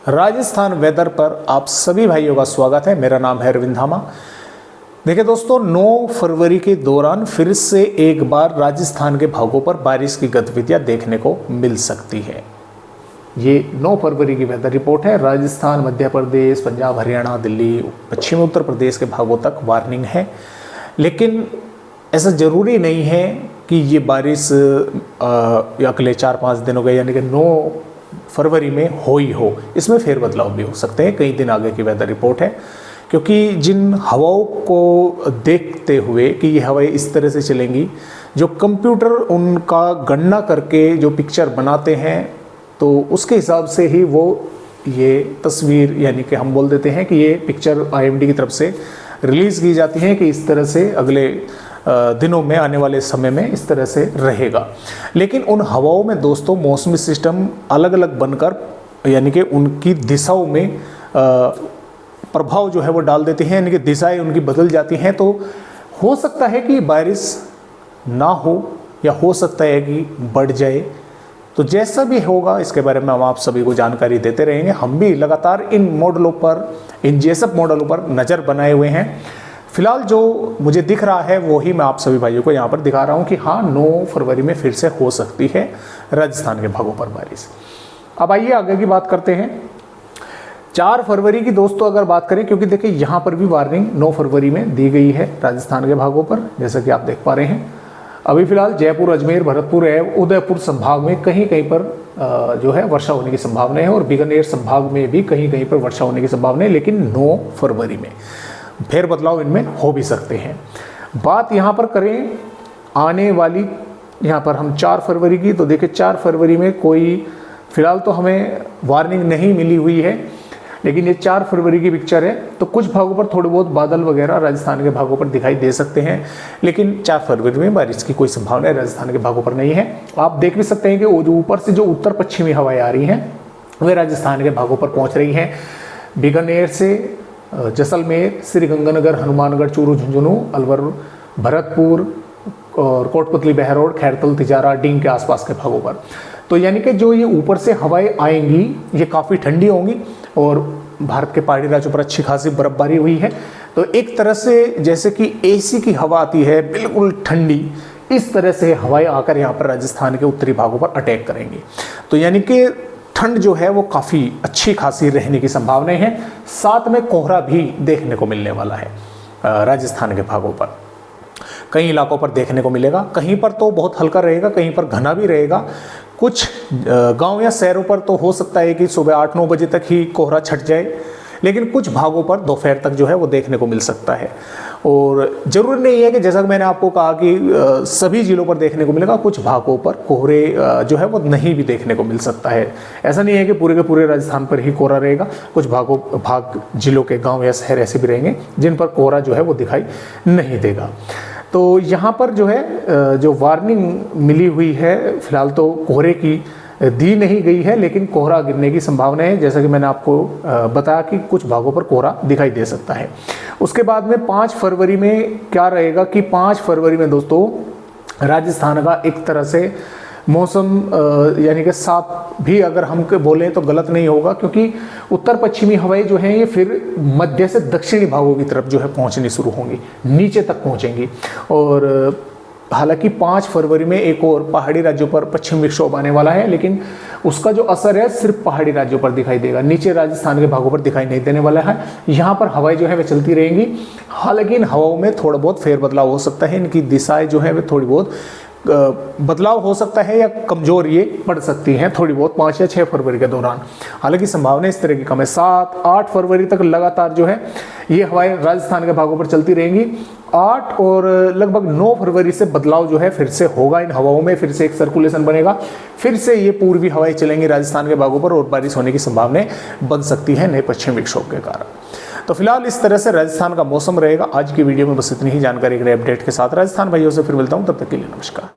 Rajasthan weather पर आप सभी भाइयों का स्वागत है। मेरा नाम है अरविंद धामा। देखिए दोस्तों, 9 फरवरी के दौरान फिर से एक बार राजस्थान के भागों पर बारिश की गतिविधियां देखने को मिल सकती है। ये 9 फरवरी की वेदर रिपोर्ट है। राजस्थान, मध्य प्रदेश, पंजाब, हरियाणा, दिल्ली, पश्चिमी उत्तर प्रदेश के भागों तक वार्निंग है, लेकिन ऐसा ज़रूरी नहीं है कि ये बारिश अगले 4-5 दिनों के यानी कि 9 फरवरी में हो ही हो। इसमें फेरबदलाव भी हो सकते हैं, कई दिन आगे की वेदर रिपोर्ट है, क्योंकि जिन हवाओं को देखते हुए कि ये हवाएं इस तरह से चलेंगी, जो कंप्यूटर उनका गणना करके जो पिक्चर बनाते हैं, तो उसके हिसाब से ही वो ये तस्वीर यानी कि हम बोल देते हैं कि ये पिक्चर आईएमडी की तरफ से रिलीज़ की जाती है कि इस तरह से अगले दिनों में, आने वाले समय में इस तरह से रहेगा। लेकिन उन हवाओं में दोस्तों मौसमी सिस्टम अलग अलग बनकर यानी कि उनकी दिशाओं में प्रभाव जो है वो डाल देती हैं, यानी कि दिशाएं उनकी बदल जाती हैं। तो हो सकता है कि बारिश ना हो या हो सकता है कि बढ़ जाए। तो जैसा भी होगा इसके बारे में हम आप सभी को जानकारी देते रहेंगे। हम भी लगातार इन मॉडलों पर, इन जेएसएफ मॉडलों पर नज़र बनाए हुए हैं। फिलहाल जो मुझे दिख रहा है वो ही मैं आप सभी भाइयों को यहाँ पर दिखा रहा हूँ कि हाँ, 9 फरवरी में फिर से हो सकती है राजस्थान के भागों पर बारिश। अब आइए आगे की बात करते हैं। 4 फरवरी की दोस्तों अगर बात करें, क्योंकि देखिए यहाँ पर भी वार्निंग 9 फरवरी में दी गई है राजस्थान के भागों पर, जैसा कि आप देख पा रहे हैं। अभी फिलहाल जयपुर, अजमेर, भरतपुर एवं उदयपुर संभाग में कहीं कहीं पर जो है वर्षा होने की संभावना है, और बीकानेर संभाग में भी कहीं कहीं पर वर्षा होने की संभावना है, लेकिन 9 फरवरी में फेरबदलाव इनमें हो भी सकते हैं। बात यहाँ पर करें आने वाली, यहाँ पर हम 4 फरवरी की, तो देखिए 4 फरवरी में कोई फिलहाल तो हमें वार्निंग नहीं मिली हुई है, लेकिन ये 4 फरवरी की पिक्चर है। तो कुछ भागों पर थोड़े बहुत बादल वगैरह राजस्थान के भागों पर दिखाई दे सकते हैं, लेकिन 4 फरवरी में बारिश की कोई संभावना राजस्थान के भागों पर नहीं है। आप देख भी सकते हैं कि वो जो ऊपर से जो उत्तर पश्चिमी हवाएं आ रही हैं वे राजस्थान के भागों पर पहुंच रही हैं। बीकानेर से जैसलमेर, श्रीगंगानगर, हनुमानगढ़, चूरू, झुंझुनू, अलवर, भरतपुर और कोटपुतली, बहरोड, खैरतल, तिजारा, डींग के आसपास के भागों पर। तो यानी कि जो ये ऊपर से हवाएं आएंगी ये काफ़ी ठंडी होंगी, और भारत के पहाड़ी राज्यों पर अच्छी खासी बर्फबारी हुई है। तो एक तरह से जैसे कि एसी की हवा आती है बिल्कुल ठंडी, इस तरह से हवाएं आकर यहाँ पर राजस्थान के उत्तरी भागों पर अटैक करेंगी। तो यानी कि ठंड जो है वो काफ़ी अच्छी खासी रहने की संभावनाएं हैं। साथ में कोहरा भी देखने को मिलने वाला है राजस्थान के भागों पर। कई इलाकों पर देखने को मिलेगा, कहीं पर तो बहुत हल्का रहेगा, कहीं पर घना भी रहेगा। कुछ गांव या शहरों पर तो हो सकता है कि सुबह 8-9 बजे तक ही कोहरा छट जाए, लेकिन कुछ भागों पर दोपहर तक जो है वो देखने को मिल सकता है। और ज़रूरी नहीं है कि जैसा कि मैंने आपको कहा कि सभी जिलों पर देखने को मिलेगा, कुछ भागों पर कोहरे जो है वो नहीं भी देखने को मिल सकता है। ऐसा नहीं है कि पूरे के पूरे राजस्थान पर ही कोहरा रहेगा। कुछ भाग जिलों के गांव या शहर ऐसे भी रहेंगे जिन पर कोहरा जो है वो दिखाई नहीं देगा। तो यहाँ पर जो है जो वार्निंग मिली हुई है, फिलहाल तो कोहरे की दी नहीं गई है, लेकिन कोहरा गिरने की संभावना है। जैसा कि मैंने आपको बताया कि कुछ भागों पर कोहरा दिखाई दे सकता है। उसके बाद में 5 फरवरी में क्या रहेगा कि 5 फरवरी में दोस्तों राजस्थान का एक तरह से मौसम यानी कि साफ भी अगर हम बोलें तो गलत नहीं होगा, क्योंकि उत्तर पश्चिमी हवाएं जो हैं ये फिर मध्य से दक्षिणी भागों की तरफ जो है पहुंचनी शुरू होंगी, नीचे तक पहुंचेंगी। और हालांकि 5 फरवरी में एक और पहाड़ी राज्यों पर पश्चिम विक्षोभ आने वाला है, लेकिन उसका जो असर है सिर्फ पहाड़ी राज्यों पर दिखाई देगा, नीचे राजस्थान के भागों पर दिखाई नहीं देने वाला है। यहाँ पर हवाएं जो है वे चलती रहेंगी। हालांकि इन हवाओं में थोड़ा बहुत फेरबदलाव हो सकता है, इनकी दिशाएं जो है वे थोड़ी बहुत बदलाव हो सकता है या कमजोर ये पड़ सकती हैं थोड़ी बहुत 5 या 6 फरवरी के दौरान। हालांकि संभावना इस तरह की कम है। 7-8 फरवरी तक लगातार जो है ये हवाएं राजस्थान के भागों पर चलती रहेंगी। 8 और लगभग 9 फरवरी से बदलाव जो है फिर से होगा इन हवाओं में, फिर से एक सर्कुलेशन बनेगा, फिर से ये पूर्वी हवाएं चलेंगी राजस्थान के भागों पर, और बारिश होने की संभावनाएं बन सकती है नए पश्चिम विक्षोभ के कारण। तो फिलहाल इस तरह से राजस्थान का मौसम रहेगा। आज की वीडियो में बस इतनी ही जानकारी के अपडेट के साथ राजस्थान भाइयों से फिर मिलता हूं, तब तक के लिए नमस्कार।